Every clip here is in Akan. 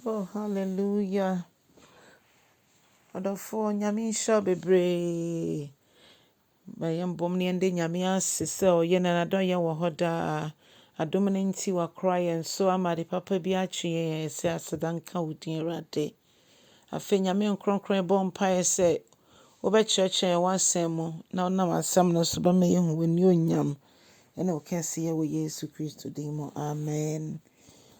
Oh, hallelujah. Adofo nyame nhyira bebree. Bayɛ mbom ne yɛnde nyame ase sɛ ɔyɛ na n'adɔyɛ wɔ hɔ daa. Adom no nti wakora yɛn so ama ade papa bi akye yɛn sɛ aseda nka wo din Awurade. Afei nyame nkronkron bɔ mpaeɛ sɛ wobɛkyerɛkyerɛ yɛn w'asɛm mu na wonam asɛm no so bɛma yɛhu w'ani onyam ɛne wo kɛseyɛ wɔ Yesu Kristo din mu. Amen.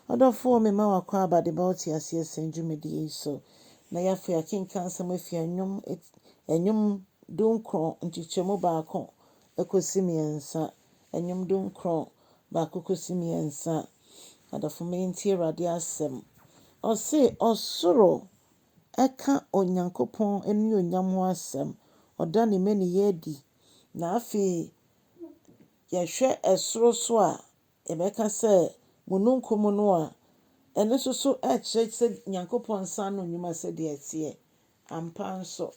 Adɔfoɔ mema wakɔ abade ba wote aseɛ sɛ dwumadie yi so. Na yɛafei akenka nsɛm afi ɛnwom dunkron nkyekyɛmu baako ɛkɔsi mmiɛnsa. Ɛnwom dunkron baako kɔsi mmiɛnsa. Adɔfo mentie Awurade asɛm. Ɔse ɔsoro ɛka Onyankopɔn ani onyam ho asɛm. Ɔda ne mani adi. Na afei yɛhwɛ ɛsoro so a yɛbɛka sɛ mununkum no a ɛno nso so ɛkyerɛ sɛ Nyankopɔn Nsano nnwuma sɛdeɛ ɛteɛ. Ampa nso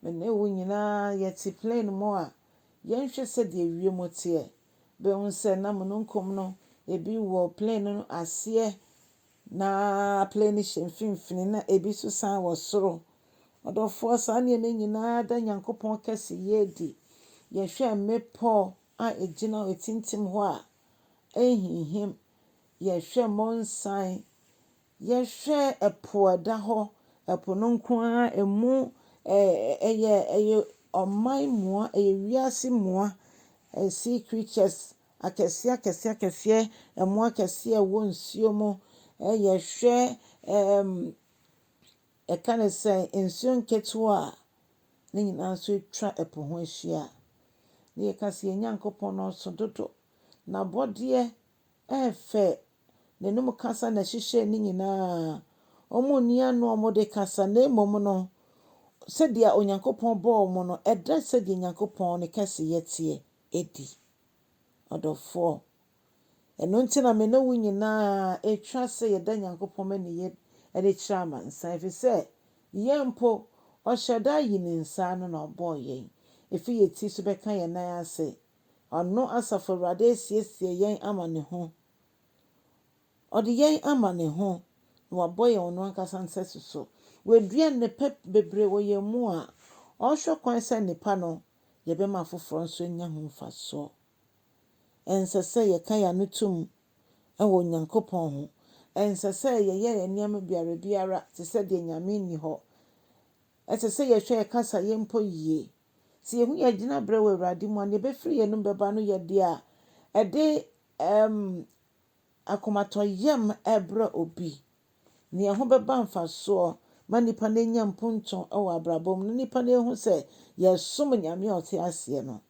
mene wo nyinaa yɛte plane mu a yɛnhwɛ sɛdeɛ wiem teɛ. Bɛhu sɛ na mununkum no ebi wɔ plane no aseɛ na plane hyɛ mfimfini na ebi so san wɔ soro. Ɔdɔfoɔ saa nneɛma nyinaa da Nyankopɔn kɛseyɛ adi. Yɛhwɛ mmepɔ a ɛtintim hɔ a ɛnhinhim. Yɛhwɛ mmɔnsan. Yɛhwɛ ɛpo ɛda hɔ. Ɛpo no nko ara ɛmu ɛyɛ ɔman mmoa, ɛyɛ wiase mmoa, sea creatures akɛseɛ, ɛmmoa akɛseɛ ɛwɔ nsuo mu. Yɛhwɛ ɛka ne sɛ nsuo nketewa a ne nyinaa nso atwa ɛpo ho ahyia. Ne yɛka sɛ yɛn Nyankopɔn no ɔso dodo. N'abɔdeɛ ɛɛfɛ. N'anum kasa na ɛhyehyɛ ne nyinaa. Ɔmo nni ano a ɔmode kasa na mmom no sɛdeɛ Onyankopɔn bɔɔ ɔmo no ɛda sɛdeɛ Nyankopɔn ne kɛseyɛ teɛ adi. Ɔdɔfoɔ ɛno nti na me ne wo nyinaa ɛtwa sɛ yɛda Nyankopɔn ani ɛde kyerɛ amansa. Ɛfiri sɛ yɛn mpo ɔhyɛ da ayi ne nsa ano na ɔbɔɔ yɛn. Ɛfiri yɛn ti so bɛka yɛn nan ase. Ɔno Asafo Awurade asiesie yɛn ama ne ho. Ɔde yɛn ama ne ho na wabɔ yɛn ɔno ankasa nsa so. Wadua nnepa bebree wɔ yɛn mu a ɔhwɛ kwan sɛ nnepa no yɛbɛma afoforɔ nso anya ho mfasoɔ. Ɛnsɛ sɛ yɛka yɛn ano tom ɛwɔ Onyankopɔn ho. Ɛnsɛ sɛ yɛyɛ yɛn nneɛma biara te sɛ deɛ Nyame nni hɔ. Ɛsɛ sɛ yɛhwɛ yɛ kasa yɛn mpo yie. Sɛ yɛhu yɛgyina berɛ wɔ Awurade mu a nea ɛbɛfiri yɛn anom bɛba no yɛ deɛ a ɛde akomatɔyam ɛbrɛ obi. Nea ho bɛba mfasoɔ ma nipa no anya mponto ɛwɔ abrabɔ mu na nipa no ehu sɛ yɛsom Nyame a ɔte aseɛ no.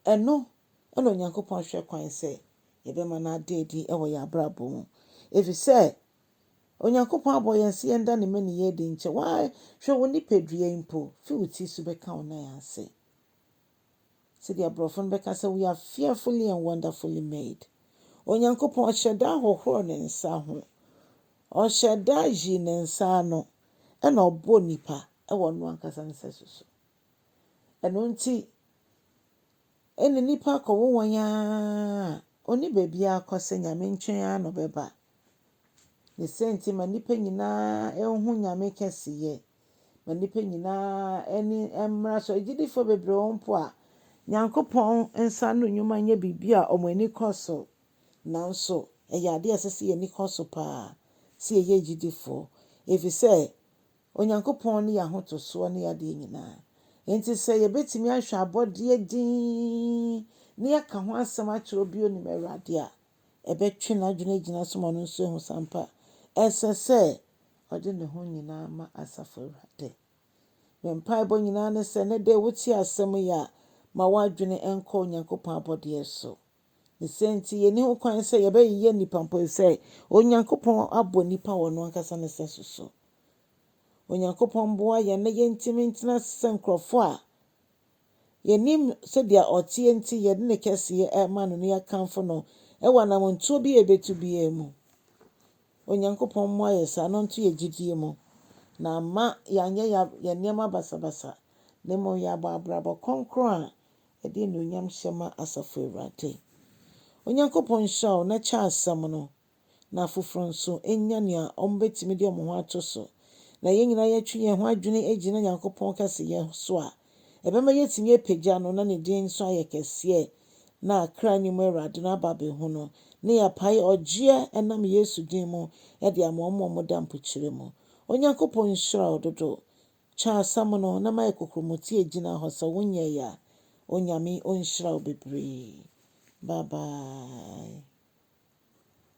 Ɛno ɛna Onyankopɔn hwɛ kwan sɛ yɛbɛma no ada adi ɛwɔ yɛn abrabɔ mu. Ɛfiri sɛ Onyankopɔn abɔ yɛn sɛ yɛnda ne mani adi nkyɛ. Hwɛ wo nipadua yi mpo fi wo ti so bɛka wo nan ase. Sɛdeɛ Aborɔfo no bɛka sɛ we are fearfully and wonderfully made. Onyankopɔn ɔhyɛ da hohoro ne nsa ho. Ɔhyɛ da yi ne nsa ano ɛna ɔbɔ nipa ɛwɔ no ankasa nsa so. Ɛno nti ɛne nipa akɔwo wɔn a ɔne baabi akɔ sɛ Nyame nkyɛn a na ɔbɛba. Ne senti ma nipa nyinaa ɛho Nyame kɛseyɛ. Ma nipa nyinaa ɛne mmra so. Agyidifo bebree wɔn mpo a Nyankopɔn Nsano nnwuma nyɛ biribi a ɔmo ani kɔ so. Nanso ɛyɛ ade a ɛsɛ sɛ yɛni kɔ so paa sɛ yɛyɛ agyidifoɔ. Ɛfiri sɛ Onyankopɔn ne yɛ ahotosoɔ ne yɛadeɛ nyinaa. Enti sɛ yɛbɛtumi ahwɛ abɔdeɛ din ne yɛaka ho asɛm akyerɛ obi onim Awurade a ɛbɛtwe n'adwene gyina so ma ɔno nso ehu sampa. Ɛsɛ sɛ ɔde ne ho nyinaa ma Asafo Awurade. Me mpaebɔ nyinaa ne sɛ ne dɛ wotie asɛm yi a ma w'adwene ɛnkɔ Onyankopɔn abɔdeɛ so. Ne senti yɛni ho kwan sɛ yɛbɛyɛ nipa mpo sɛ Onyankopɔn abɔ nipa wɔ no ankasa ne sɛ so. Onyankopɔn boa yɛn na yɛntimi ntena sɛ nkurɔfo a yɛnim sɛdeɛ ɔteɛ nti yɛde ne kɛseyɛ ɛma no ne yɛkamfo no ɛwɔ anamontuo bi a yɛbɛtu biara mu. Onyankopɔn mmoa yɛ saa no nto yɛ gyidie mu na ama yɛanyɛ yɛn nneɛma basabasa na mmom yɛabɔ abrabɔ kronkron a yɛde anuonyam hyɛ ma Asafo Awurade. Onyankopɔn hyɛ wo na kyɛ asɛm no na foforɔ nso enya nea ɔmbɛtumi de ɔmo ho ato so. Na yɛn nyinaa yɛtwe yɛn ho adwene agyina Nyankopɔn kɛseyɛ so a ɛbɛma yɛtumi apagya no na ne din nso ayɛ kɛseɛ na akra ne mu Awurade no aba abɛhu no na yɛapae ɔgyeɛ ɛnam Yesu din mu ɛde ama ɔmo da mpokyerɛ mu. Onyankopɔn nhyira wo dodo. Twa asɛm no na ma yɛ kokromoti agyina hɔ sɛ wonyɛeɛ a Onyame ɔnhyira wo bebree. Bye bye.